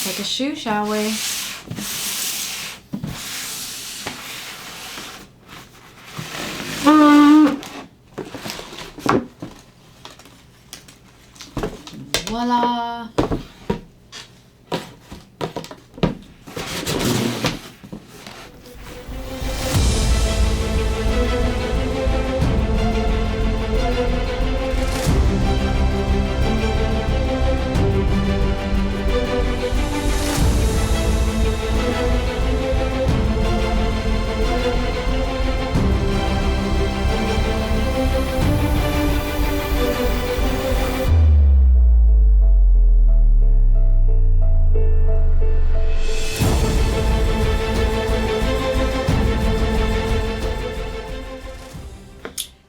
take a shoe, shall we? Voila.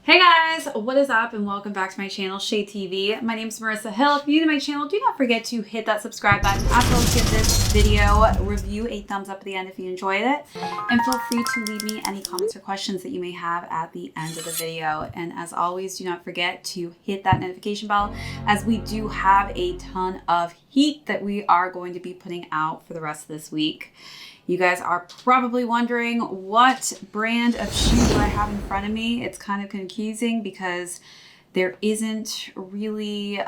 Hey guys, what is up and welcome back to my channel, ShadeTV. My name is Marissa Hill. If you're new to my channel, do not forget to hit that subscribe button. As well as give this video review a thumbs up at the end if you enjoyed it. And feel free to leave me any comments or questions that you may have at the end of the video. And as always, do not forget to hit that notification bell as we do have a ton of heat that we are going to be putting out for the rest of this week. You guys are probably wondering what brand of shoe do I have in front of me. It's kind of confusing because there isn't really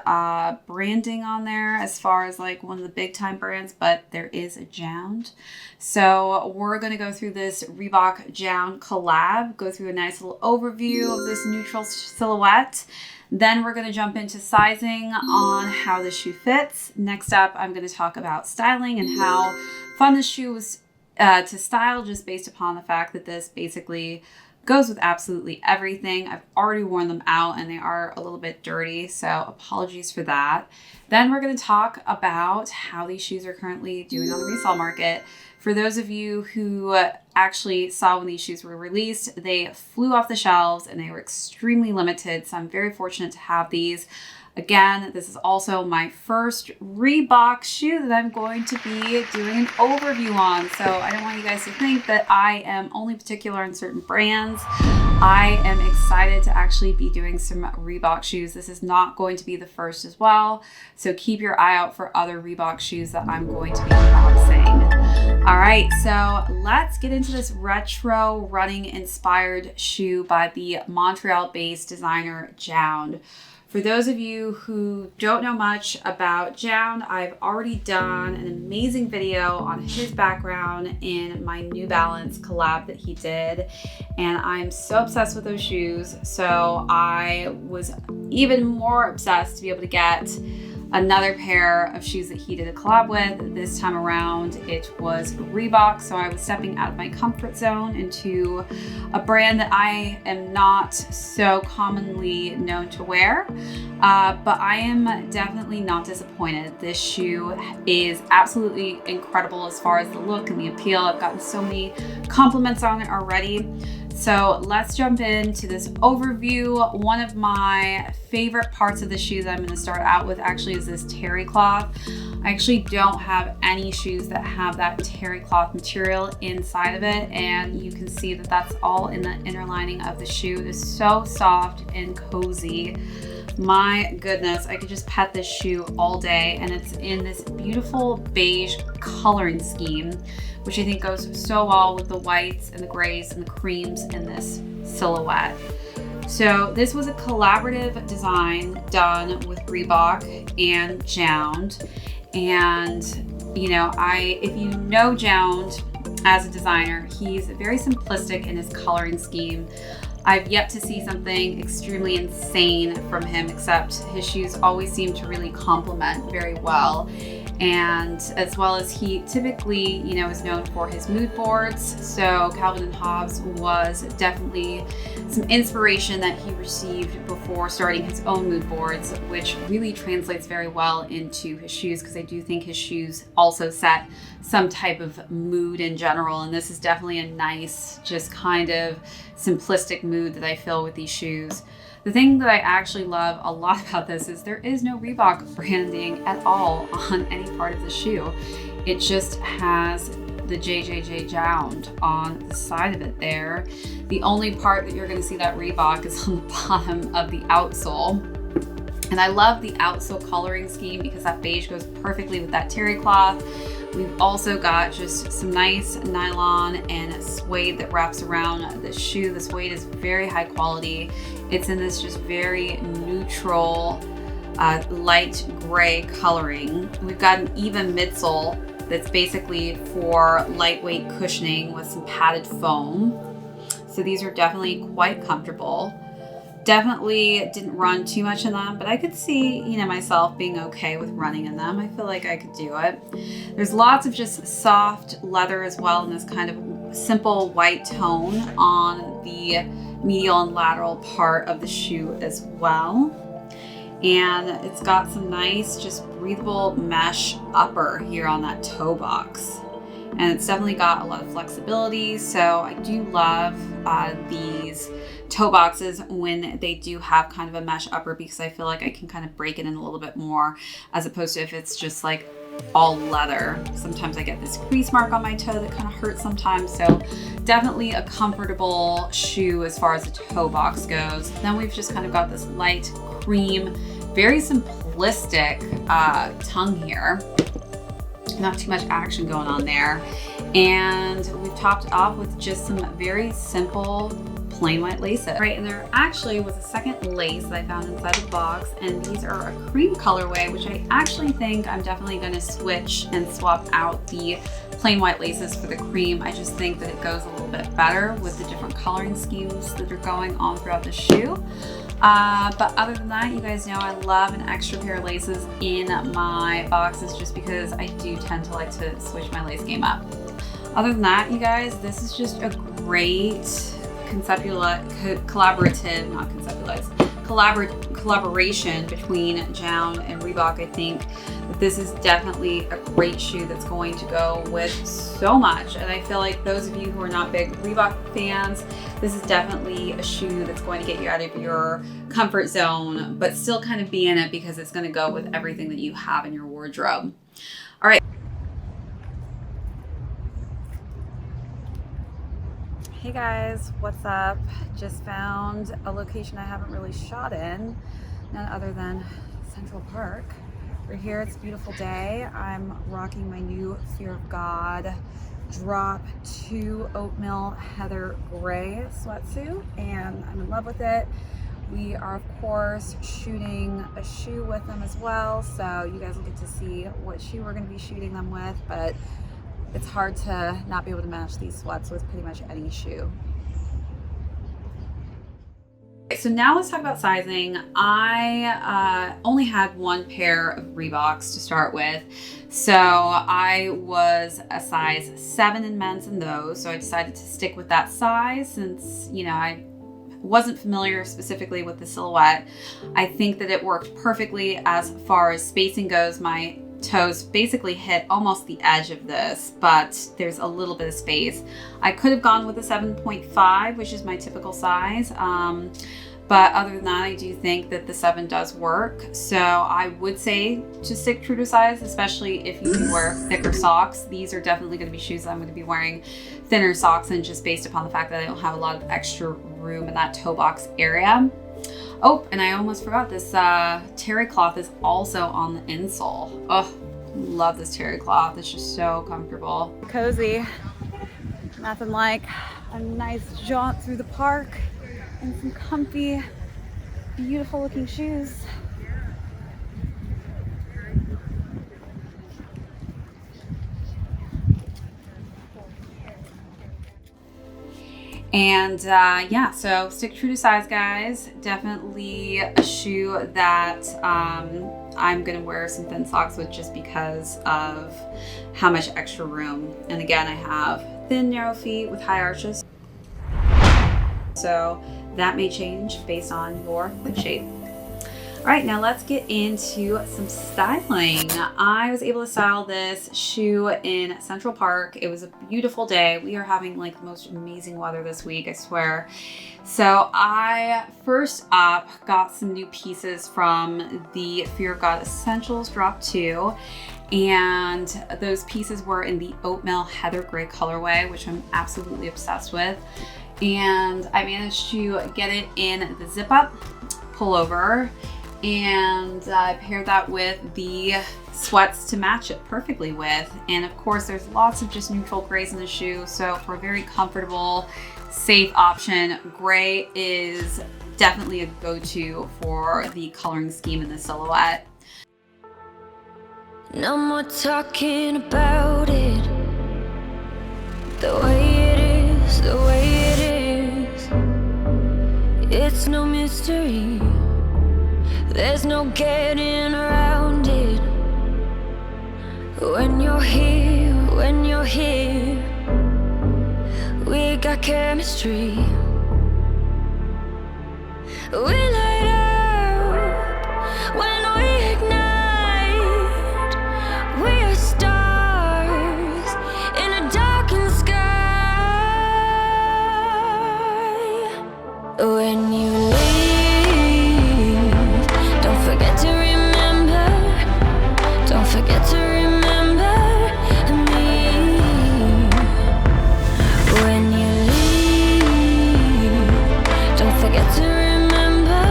branding on there as far as like one of the big time brands, but there is a Jjjjound. So we're going to go through this Reebok Jjjjound collab, go through a nice little overview of this neutral silhouette. Then we're going to jump into sizing on how the shoe fits. Next up, I'm going to talk about styling and how fun this shoe was to style, just based upon the fact that this basically goes with absolutely everything. I've already worn them out and they are a little bit dirty, so apologies for that. Then we're going to talk about how these shoes are currently doing on the resale market. For those of you who actually saw when these shoes were released, they flew off the shelves and they were extremely limited, so I'm very fortunate to have these. Again, this is also my first Reebok shoe that I'm going to be doing an overview on. So I don't want you guys to think that I am only particular on certain brands. I am excited to actually be doing some Reebok shoes. This is not going to be the first as well. So keep your eye out for other Reebok shoes that I'm going to be unboxing. All right, so let's get into this retro running inspired shoe by the Montreal-based designer Jjjjound. For those of you who don't know much about Jjjjound, I've already done an amazing video on his background in my New Balance collab that he did. And I'm so obsessed with those shoes. So I was even more obsessed to be able to get another pair of shoes that he did a collab with. This time around, it was Reebok. So I was stepping out of my comfort zone into a brand that I am not so commonly known to wear. But I am definitely not disappointed. This shoe is absolutely incredible as far as the look and the appeal. I've gotten so many compliments on it already. So let's jump into this overview. One of my favorite parts of the shoe that I'm going to start out with actually is this terry cloth. I actually don't have any shoes that have that terry cloth material inside of it, and you can see that that's all in the inner lining of the shoe. It is so soft and cozy. My goodness, I could just pet this shoe all day, and it's in this beautiful beige coloring scheme, which I think goes so well with the whites and the grays and the creams in this silhouette. So this was a collaborative design done with Reebok and Jjjjound. And you know, if you know Jjjjound as a designer, he's very simplistic in his coloring scheme. I've yet to see something extremely insane from him, except his shoes always seem to really complement very well. And as well as he typically, you know, is known for his mood boards. So Calvin and Hobbes was definitely some inspiration that he received before starting his own mood boards, which really translates very well into his shoes, because I do think his shoes also set some type of mood in general. And this is definitely a nice, just kind of simplistic mood that I feel with these shoes. The thing that I actually love a lot about this is there is no Reebok branding at all on any part of the shoe. It just has the Jjjjound on the side of it there. The only part that you're going to see that Reebok is on the bottom of the outsole. And I love the outsole coloring scheme because that beige goes perfectly with that terry cloth. We've also got just some nice nylon and suede that wraps around the shoe. The suede is very high quality. It's in this just very neutral, light gray coloring. We've got an even midsole that's basically for lightweight cushioning with some padded foam. So these are definitely quite comfortable. Definitely didn't run too much in them, but I could see, myself being okay with running in them. I feel like I could do it. There's lots of just soft leather as well in this kind of simple white tone on the medial and lateral part of the shoe as well. And it's got some nice, just breathable mesh upper here on that toe box. And it's definitely got a lot of flexibility. So I do love these toe boxes when they do have kind of a mesh upper, because I feel like I can kind of break it in a little bit more, as opposed to if it's just like all leather. Sometimes I get this crease mark on my toe that kind of hurts sometimes. So definitely a comfortable shoe as far as the toe box goes. Then we've just kind of got this light cream, very simplistic tongue here. Not too much action going on there. And we've topped it off with just some very simple plain white laces. Right, and there actually was a second lace that I found inside the box, and these are a cream colorway, which I actually think I'm definitely going to switch and swap out the plain white laces for the cream. I just think that it goes a little bit better with the different coloring schemes that are going on throughout the shoe. But other than that, you guys know I love an extra pair of laces in my boxes, just because I do tend to like to switch my lace game up. Other than that, you guys, this is just a great collaboration between Jjjjound and Reebok. I think that this is definitely a great shoe that's going to go with so much. And I feel like those of you who are not big Reebok fans, this is definitely a shoe that's going to get you out of your comfort zone, but still kind of be in it, because it's going to go with everything that you have in your wardrobe. All right. Hey guys, what's up? Just found a location I haven't really shot in, none other than Central Park. We're here, it's a beautiful day. I'm rocking my new Fear of God Drop 2 Oatmeal Heather Gray sweatsuit, and I'm in love with it. We are, of course, shooting a shoe with them as well, so you guys will get to see what shoe we're going to be shooting them with, but it's hard to not be able to match these sweats with pretty much any shoe. So now let's talk about sizing. I only had one pair of Reeboks to start with. So I was a size 7 in men's in those. So I decided to stick with that size since, I wasn't familiar specifically with the silhouette. I think that it worked perfectly as far as spacing goes. My toes basically hit almost the edge of this, but there's a little bit of space. I could have gone with a 7.5, which is my typical size. But other than that, I do think that the 7 does work. So I would say to stick true to size, especially if you wear thicker socks. These are definitely going to be shoes that I'm going to be wearing thinner socks in, just based upon the fact that I don't have a lot of extra room in that toe box area. Oh, and I almost forgot, this terry cloth is also on the insole. Oh, love this terry cloth. It's just so comfortable. Cozy. Nothing like a nice jaunt through the park and some comfy, beautiful looking shoes. And yeah, so stick true to size, guys. Definitely a shoe that I'm gonna wear some thin socks with, just because of how much extra room. And again, I have thin, narrow feet with high arches. So that may change based on your foot shape. All right, now let's get into some styling. I was able to style this shoe in Central Park. It was a beautiful day. We are having like the most amazing weather this week, I swear. So I first up got some new pieces from the Fear of God Essentials Drop 2. And those pieces were in the Oatmeal Heather Gray colorway, which I'm absolutely obsessed with. And I managed to get it in the zip up pullover. And I paired that with the sweats to match it perfectly with. And of course, there's lots of just neutral grays in the shoe. So for a very comfortable, safe option, gray is definitely a go-to for the coloring scheme in the silhouette. No more talking about it. The way it is, the way it is. It's no mystery. There's no getting around it. When you're here, we got chemistry. We light up when we ignite. We're stars in a darkened sky. When you leave, don't forget to remember. Don't forget to remember me. When you leave, don't forget to remember.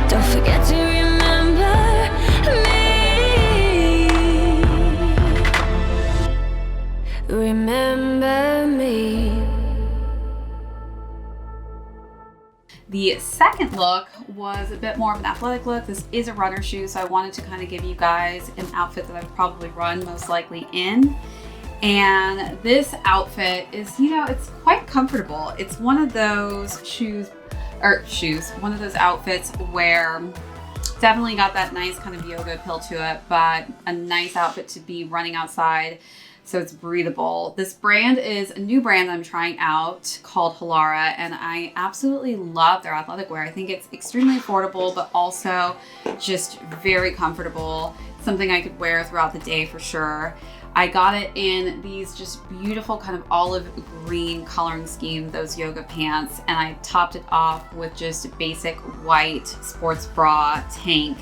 Don't forget to remember me. Remember me. The second look was a bit more of an athletic look. This is a runner shoe, so I wanted to kind of give you guys an outfit that I've probably run most likely in. And this outfit is, you know, it's quite comfortable. It's one of those one of those outfits where definitely got that nice kind of yoga appeal to it, but a nice outfit to be running outside. So it's breathable. This brand is a new brand I'm trying out called Hilara, and I absolutely love their athletic wear. I think it's extremely affordable, but also just very comfortable. Something I could wear throughout the day for sure. I got it in these just beautiful kind of olive green coloring scheme, those yoga pants, and I topped it off with just a basic white sports bra tank.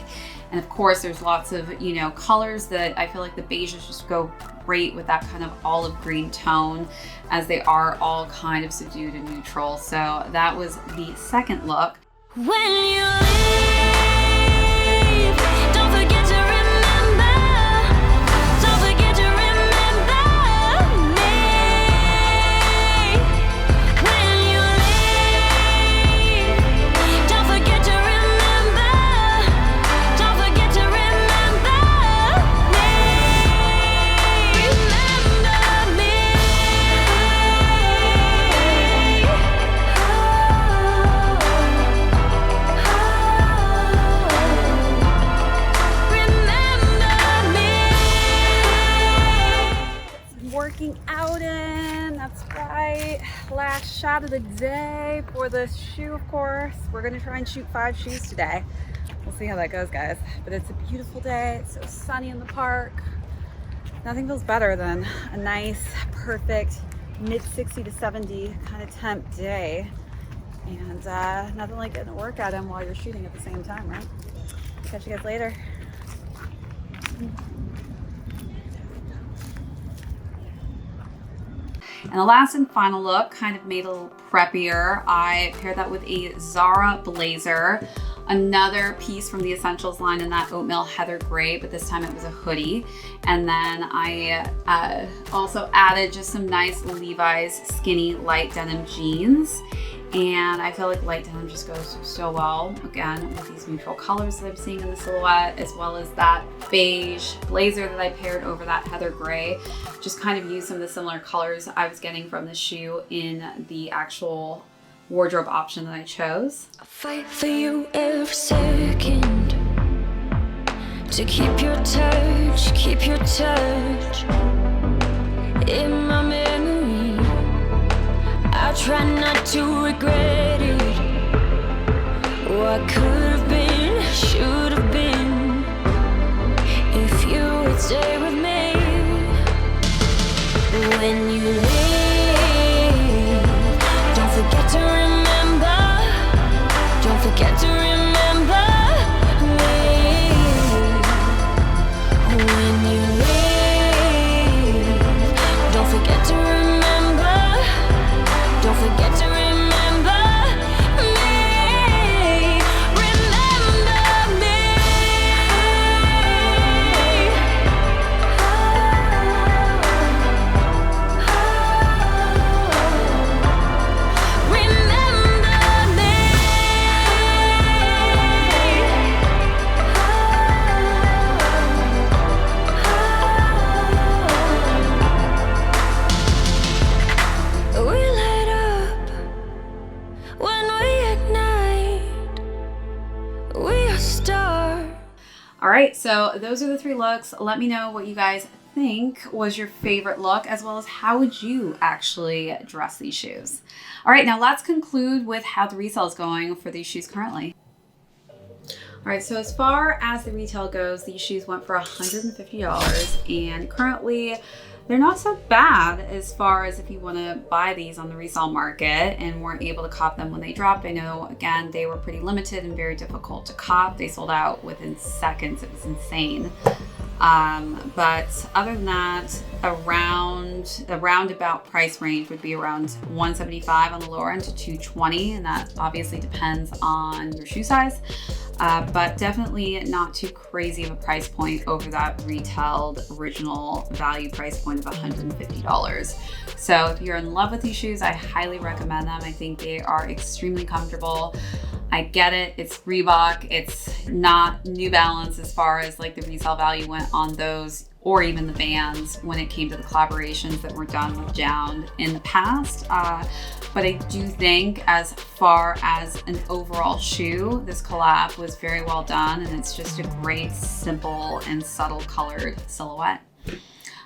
And of course, there's lots of, you know, colors that I feel like the beiges just go great with that kind of olive green tone, as they are all kind of subdued and neutral. So that was the second look. When you leave, don't forget to remember. Don't forget to remember me. When you leave, don't forget to remember. Don't forget to remember me. Remember me. Working out in, that's right. Last shot of the day for this shoe, of course. We're gonna try and shoot 5 shoes today. We'll see how that goes, guys. But it's a beautiful day. It's so sunny in the park. Nothing feels better than a nice, perfect mid 60 to 70 kind of temp day. And nothing like getting a workout in while you're shooting at the same time, right? Catch you guys later. And the last and final look kind of made a little preppier. I paired that with a Zara blazer, another piece from the Essentials line in that oatmeal heather gray, but this time it was a hoodie. And then I also added just some nice Levi's skinny light denim jeans. And I feel like light denim just goes so well, again, with these neutral colors that I'm seeing in the silhouette, as well as that beige blazer that I paired over that heather gray. Just kind of used some of the similar colors I was getting from the shoe in the actual wardrobe option that I chose. I fight for you every second, to keep your touch in my memory. I try not to regret it. What could have been, should have been, if you would stay with me. When you leave, don't forget to remember. Don't forget to remember me. When you leave, don't forget to remember. Don't forget to remember me. Remember me. right, so those are the 3 looks. Let me know what you guys think was your favorite look, as well as how would you actually dress these shoes. All right, now let's conclude with how the resale is going for these shoes currently. All right, so as far as the retail goes, these shoes went for $150, and currently they're not so bad as far as if you want to buy these on the resale market and weren't able to cop them when they dropped. I know, again, they were pretty limited and very difficult to cop. They sold out within seconds. It was insane. But other than that, a roundabout price range would be around $175 on the lower end to $220, and that obviously depends on your shoe size. But definitely not too crazy of a price point over that retailed original value price point of $150. So if you're in love with these shoes, I highly recommend them. I think they are extremely comfortable. I get it, it's Reebok, it's not New Balance as far as like the resale value went on those, or even the Vans when it came to the collaborations that were done with Jjjjound in the past. But I do think as far as an overall shoe, this collab was very well done, and it's just a great, simple and subtle colored silhouette.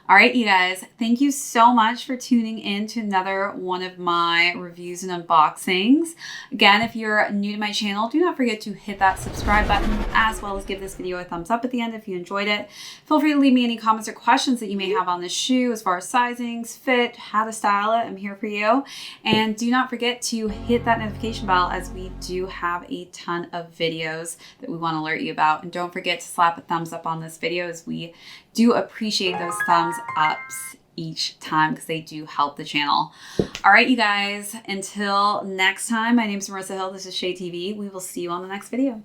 All right, you guys, thank you so much for tuning in to another one of my reviews and unboxings. Again, if you're new to my channel, do not forget to hit that subscribe button, as well as give this video a thumbs up at the end if you enjoyed it. Feel free to leave me any comments or questions that you may have on this shoe as far as sizings, fit, how to style it. I'm here for you. And do not forget to hit that notification bell, as we do have a ton of videos that we want to alert you about. And don't forget to slap a thumbs up on this video, as we do appreciate those thumbs ups each time, because they do help the channel. All right, you guys, until next time, my name is Marissa Hill. This is ShadeTV. We will see you on the next video.